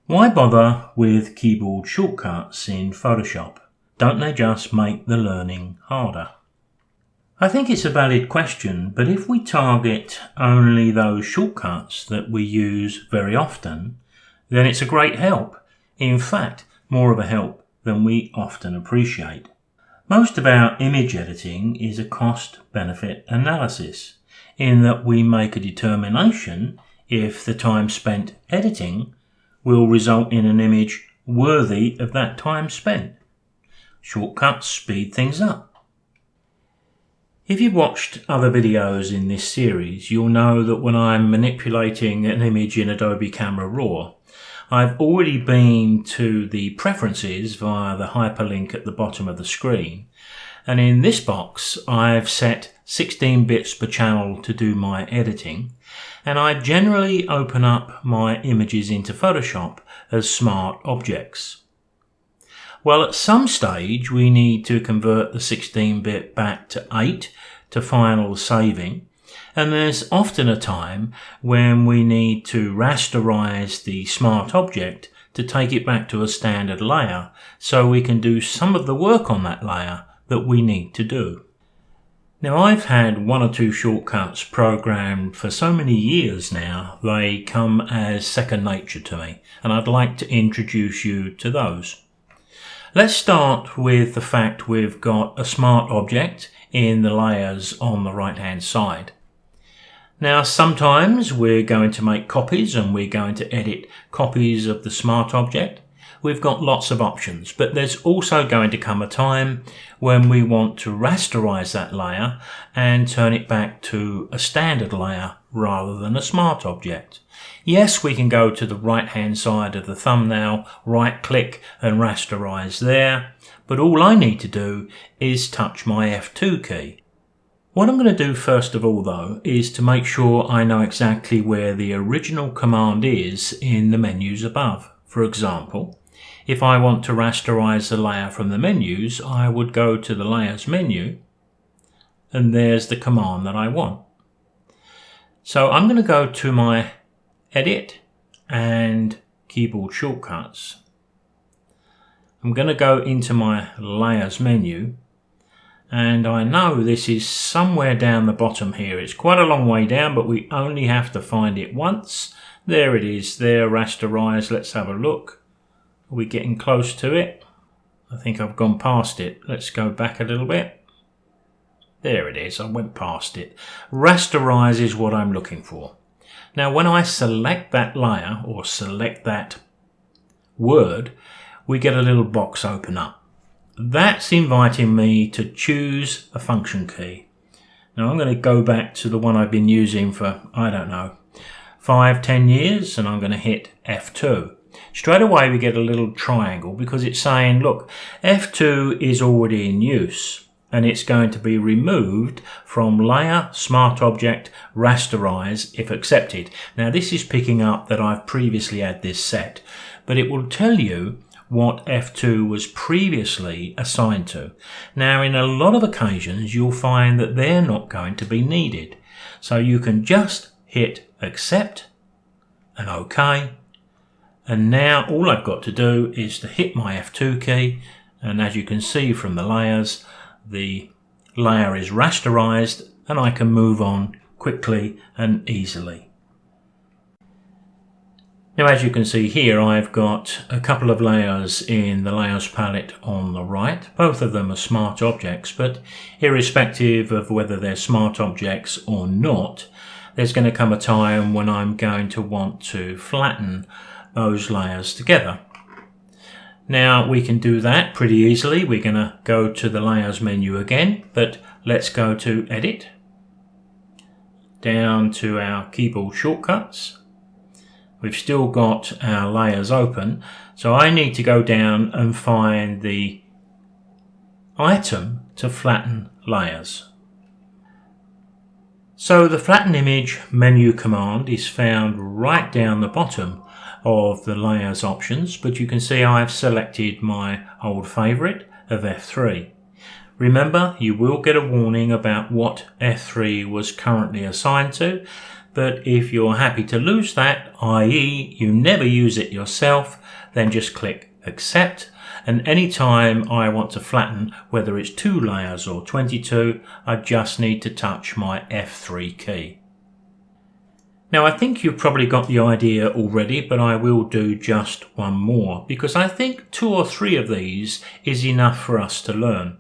Why bother with keyboard shortcuts in Photoshop? Don't they just make the learning harder? I think it's a valid question, but if we target only those shortcuts that we use very often, then it's a great help. In fact, more of a help than we often appreciate. Most of our image editing is a cost-benefit analysis, in that we make a determination if the time spent editing will result in an image worthy of that time spent. Shortcuts speed things up. If you've watched other videos in this series, you'll know that when I'm manipulating an image in Adobe Camera Raw, I've already been to the preferences via the hyperlink at the bottom of the screen, and in this box I've set 16 bits per channel to do my editing, and I generally open up my images into Photoshop as smart objects. Well, at some stage we need to convert the 16-bit back to 8 to final saving, and there's often a time when we need to rasterize the smart object to take it back to a standard layer so we can do some of the work on that layer that we need to do. Now, I've had one or two shortcuts programmed for so many years now, they come as second nature to me, and I'd like to introduce you to those. Let's start with the fact we've got a smart object in the layers on the right hand side. Now, sometimes we're going to make copies and we're going to edit copies of the smart object. We've got lots of options, but there's also going to come a time when we want to rasterize that layer and turn it back to a standard layer rather than a smart object. Yes, we can go to the right hand side of the thumbnail, right click and rasterize there, but all I need to do is touch my F2 key. What I'm going to do first of all though is to make sure I know exactly where the original command is in the menus above. For example, if I want to rasterize the layer from the menus, I would go to the layers menu and there's the command that I want. So I'm going to go to my edit and keyboard shortcuts. I'm going to go into my layers menu, and I know this is somewhere down the bottom here. It's quite a long way down, but we only have to find it once. There it is there, rasterize. Let's have a look. Are we getting close to it? I think I've gone past it. Let's go back a little bit. There it is, I went past it. Rasterize is what I'm looking for. Now when I select that layer or select that word, we get a little box open up. That's inviting me to choose a function key. Now I'm going to go back to the one I've been using for, I don't know, 5-10 years, and I'm going to hit F2. Straight away we get a little triangle because it's saying, look, F2 is already in use and it's going to be removed from layer, smart object, rasterize if accepted. Now this is picking up that I've previously had this set, but it will tell you what F2 was previously assigned to. Now in a lot of occasions you'll find that they're not going to be needed. So you can just hit accept and OK. And now all I've got to do is to hit my F2 key, and as you can see from the layers, the layer is rasterized and I can move on quickly and easily. Now as you can see here, I've got a couple of layers in the layers palette on the right. Both of them are smart objects, but irrespective of whether they're smart objects or not, there's going to come a time when I'm going to want to flatten those layers together. Now we can do that pretty easily. We're going to go to the layers menu again, but let's go to edit, down to our keyboard shortcuts. We've still got our layers open, so I need to go down and find the item to flatten layers. So the flatten image menu command is found right down the bottom of the layers options, but you can see I've selected my old favourite of F3. Remember, you will get a warning about what F3 was currently assigned to, but if you're happy to lose that, i.e. you never use it yourself, then just click accept, and anytime I want to flatten, whether it's 2 layers or 22, I just need to touch my F3 key. Now I think you've probably got the idea already, but I will do just one more because I think 2 or 3 of these is enough for us to learn.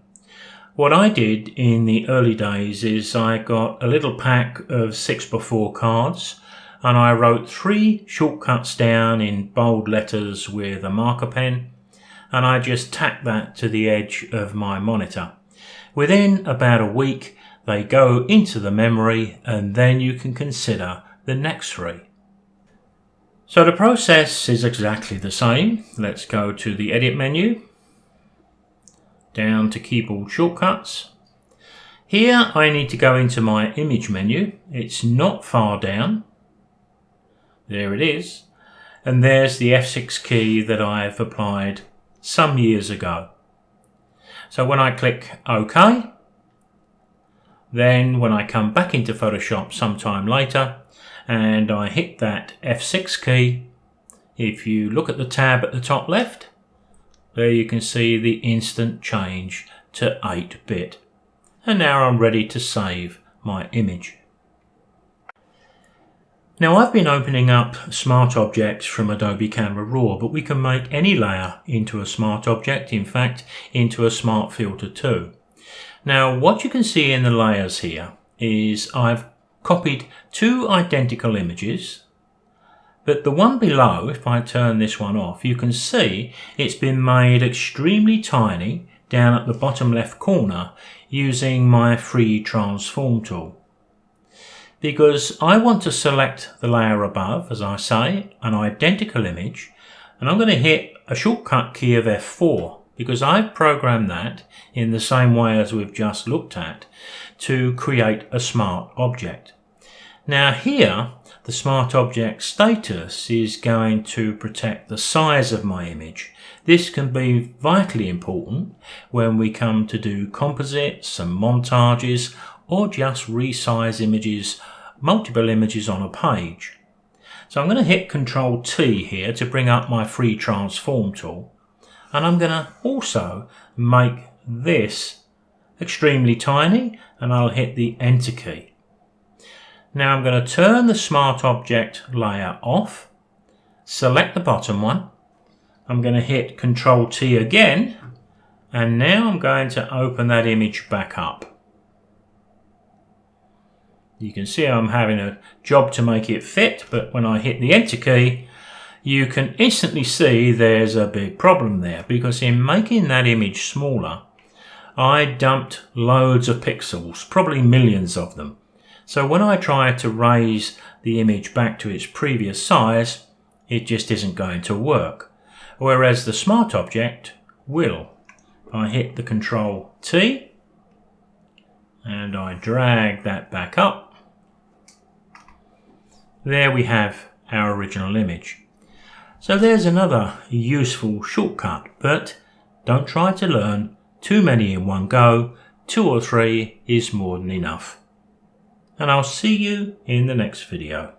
What I did in the early days is I got a little pack of 6x4 cards and I wrote 3 shortcuts down in bold letters with a marker pen, and I just tacked that to the edge of my monitor. Within about a week they go into the memory, and then you can consider the next 3. So the process is exactly the same. Let's go to the edit menu, down to keyboard shortcuts. Here I need to go into my image menu. It's not far down. There it is. And there's the F6 key that I've applied some years ago. So when I click OK, then when I come back into Photoshop sometime later and I hit that F6 key, if you look at the tab at the top left, there you can see the instant change to 8-bit. And now I'm ready to save my image. Now I've been opening up Smart Objects from Adobe Camera Raw, but we can make any layer into a Smart Object, in fact into a Smart Filter too. Now what you can see in the layers here is I've copied 2 identical images, but the one below, if I turn this one off, you can see it's been made extremely tiny down at the bottom left corner using my free transform tool. Because I want to select the layer above, as I say, an identical image, and I'm going to hit a shortcut key of F4 because I've programmed that in the same way as we've just looked at to create a smart object. Now here, the Smart Object status is going to protect the size of my image. This can be vitally important when we come to do composites and montages or just resize images, multiple images on a page. So I'm going to hit Ctrl T here to bring up my free transform tool, and I'm going to also make this extremely tiny, and I'll hit the Enter key. Now I'm going to turn the Smart Object layer off, select the bottom one, I'm going to hit Ctrl T again, and now I'm going to open that image back up. You can see I'm having a job to make it fit, but when I hit the Enter key, you can instantly see there's a big problem there, because in making that image smaller, I dumped loads of pixels, probably millions of them. So when I try to raise the image back to its previous size, it just isn't going to work. Whereas the Smart Object will. I hit the Ctrl T and I drag that back up. There we have our original image. So there's another useful shortcut, but don't try to learn too many in one go. 2 or 3 is more than enough. And I'll see you in the next video.